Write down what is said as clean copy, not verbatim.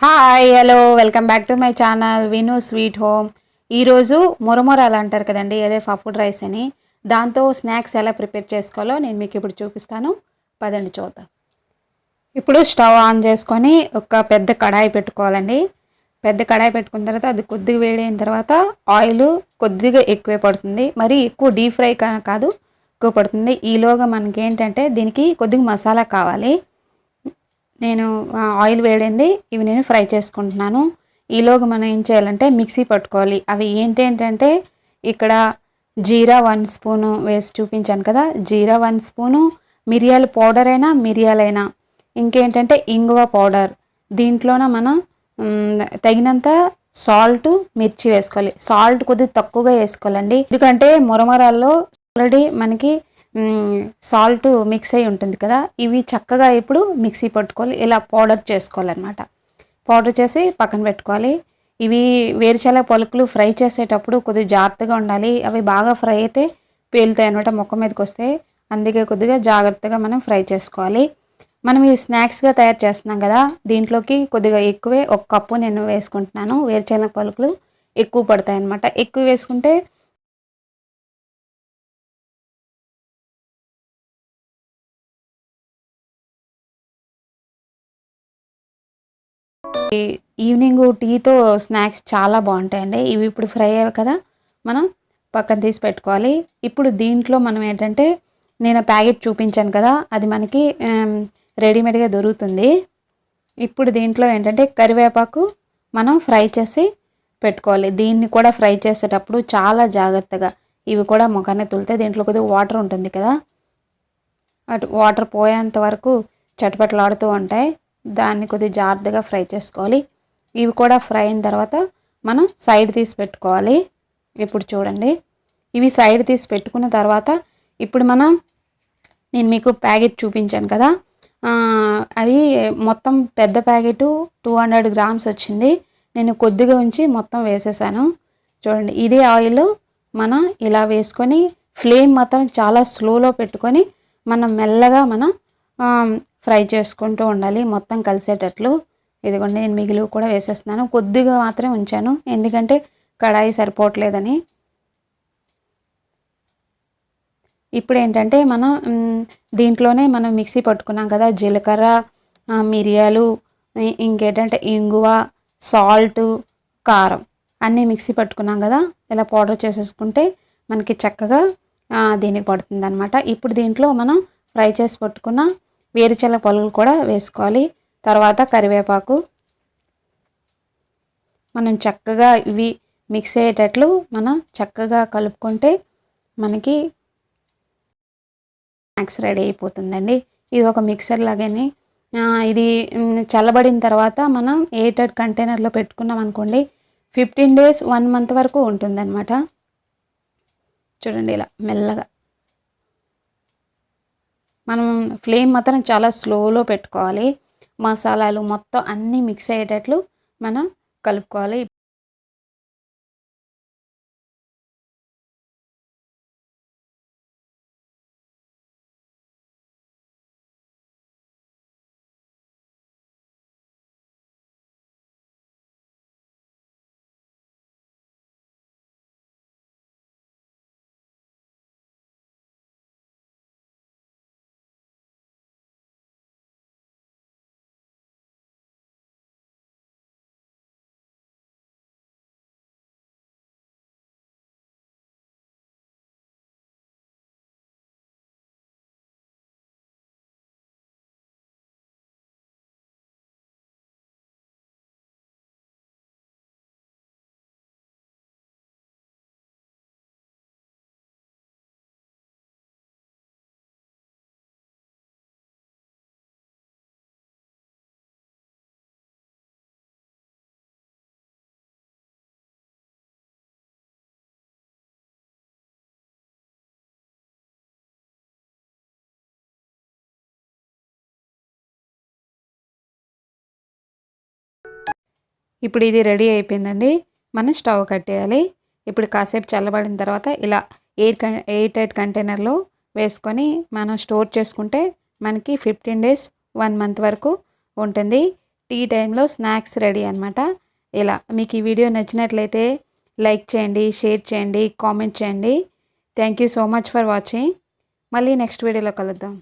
Hi hello welcome back to my channel విను sweet home. ఈరోజు మొరమొరాలు అంటారు కదండి, అదే పఫ్డ్ రైస్ అని. దాంతో స్నాక్స్ ఎలా ప్రిపేర్ చేసుకోవాలో నేను మీకు ఇప్పుడు చూపిస్తాను. పదండి చూద్దాం. ఇప్పుడు స్టవ్ ఆన్ చేసుకొని ఒక పెద్ద కడాయి పెట్టుకోవాలండి. పెద్ద కడాయి పెట్టుకున్న తర్వాత అది కొద్దిగా వేడైన తర్వాత ఆయిల్ కొద్దిగా ఎక్కువే పడుతుంది. మరి ఎక్కువ డీప్ ఫ్రై కాదు, ఎక్కువ పడుతుంది. ఈలోగా మనకి ఏంటంటే దీనికి కొద్దిగా మసాలా కావాలి. నేను ఆయిల్ వేడింది, ఇవి నేను ఫ్రై చేసుకుంటున్నాను. ఈలోగా మనం ఏం చేయాలంటే మిక్సీ పట్టుకోవాలి. అవి ఏంటంటే ఇక్కడ జీరా 1 స్పూను వేసి చూపించాను కదా, జీరా 1 స్పూను, మిరియాల పౌడర్ అయినా మిరియాలైనా, ఇంకేంటంటే ఇంగువ పౌడర్. దీంట్లోన మనం తగినంత సాల్ట్, మిర్చి వేసుకోవాలి. సాల్ట్ కొద్దిగా తక్కువగా వేసుకోవాలండి, ఎందుకంటే మురమరాల్లో ఆల్రెడీ మనకి సాల్ట్ మిక్స్ అయి ఉంటుంది కదా. ఇవి చక్కగా ఇప్పుడు మిక్సీ పట్టుకోవాలి, ఇలా పౌడర్ చేసుకోవాలన్నమాట. పౌడర్ చేసి పక్కన పెట్టుకోవాలి. ఇవి వేరుశనగ పలుకులు ఫ్రై చేసేటప్పుడు కొద్దిగా జాగ్రత్తగా ఉండాలి. అవి బాగా ఫ్రై అయితే పేలుతాయి అనమాట, మొక్క మీదకి వస్తే. అందుకే కొద్దిగా జాగ్రత్తగా మనం ఫ్రై చేసుకోవాలి. మనం ఈ స్నాక్స్గా తయారు చేస్తున్నాం కదా, దీంట్లోకి కొద్దిగా ఎక్కువే 1 కప్పు నేను వేసుకుంటున్నాను. వేరుశనగ పలుకులు ఎక్కువ పడతాయి అన్నమాట. ఎక్కువ వేసుకుంటే ఈవినింగ్ టీతో స్నాక్స్ చాలా బాగుంటాయండి. ఇవి ఇప్పుడు ఫ్రై అయ్యాయి కదా, మనం పక్కన తీసి పెట్టుకోవాలి. ఇప్పుడు దీంట్లో మనం ఏంటంటే నేను ప్యాకెట్ చూపించాను కదా, అది మనకి రెడీమేడ్గా దొరుకుతుంది. ఇప్పుడు దీంట్లో ఏంటంటే కరివేపాకు మనం ఫ్రై చేసి పెట్టుకోవాలి. దీన్ని కూడా ఫ్రై చేసేటప్పుడు చాలా జాగ్రత్తగా, ఇవి కూడా ముఖాన్ని తులితే దీంట్లో కొద్దిగా వాటర్ ఉంటుంది కదా, అటు వాటర్ పోయేంత వరకు చటపటలాడుతూ ఉంటాయి. దాన్ని కొద్దిగా జాగ్రత్తగా ఫ్రై చేసుకోవాలి. ఇవి కూడా ఫ్రై అయిన తర్వాత మనం సైడ్ తీసి పెట్టుకోవాలి. ఇప్పుడు చూడండి, ఇవి సైడ్ తీసి పెట్టుకున్న తర్వాత ఇప్పుడు నేను మీకు ప్యాకెట్ చూపించాను కదా, అది మొత్తం పెద్ద ప్యాకెట్ 200 గ్రామ్స్ వచ్చింది. నేను కొద్దిగా ఉంచి మొత్తం వేసేసాను. చూడండి, ఇదే ఆయిల్ మనం ఇలా వేసుకొని ఫ్లేమ్ మాత్రం చాలా స్లోలో పెట్టుకొని మనం మెల్లగా ఫ్రై చేసుకుంటూ ఉండాలి, మొత్తం కలిసేటట్లు. ఇదిగోండి, నేను మిగిలివి కూడా వేసేస్తున్నాను. కొద్దిగా మాత్రమే ఉంచాను, ఎందుకంటే కడాయి సరిపోవట్లేదని. ఇప్పుడు ఏంటంటే మనం దీంట్లోనే మనం మిక్సీ పట్టుకున్నాం కదా, జీలకర్ర, మిరియాలు, ఇంకేంటంటే ఇంగువ, సాల్ట్, కారం అన్నీ మిక్సీ పట్టుకున్నాం కదా, ఇలా పౌడర్ చేసేసుకుంటే మనకి చక్కగా దీనికి పడుతుంది అనమాట. ఇప్పుడు దీంట్లో మనం ఫ్రై చేసి పట్టుకున్న వేరుశనగ పలుకులు కూడా వేసుకోవాలి. తర్వాత కరివేపాకు మనం చక్కగా ఇవి మిక్స్ అయ్యేటట్లు మనం చక్కగా కలుపుకుంటే మనకి స్నాక్స్ రెడీ అయిపోతుందండి. ఇది ఒక మిక్సర్ లాగానే. ఇది చల్లబడిన తర్వాత మనం ఎయిర్టైట్ కంటైనర్లో పెట్టుకున్నాం అనుకోండి, 15 days 1 month వరకు ఉంటుందన్నమాట. చూడండి, ఇలా మెల్లగా మనం ఫ్లేమ్ మాత్రం చాలా స్లోలో పెట్టుకోవాలి. మసాలాలు మొత్తం అన్నీ మిక్స్ అయ్యేటట్లు మనం కలుపుకోవాలి. ఇప్పుడు ఇది రెడీ అయిపోయిందండి, మనం స్టవ్ కట్టేయాలి. ఇప్పుడు కాసేపు చల్లబడిన తర్వాత ఇలా ఎయిర్ టైట్ కంటైనర్లో వేసుకొని మనం స్టోర్ చేసుకుంటే మనకి 15 days 1 month వరకు ఉంటుంది. టీ టైంలో స్నాక్స్ రెడీ అనమాట. ఇలా మీకు ఈ వీడియో నచ్చినట్లయితే లైక్ చేయండి, షేర్ చేయండి, కామెంట్ చేయండి. Thank you so much for watching. మళ్ళీ నెక్స్ట్ వీడియోలో కలుద్దాం.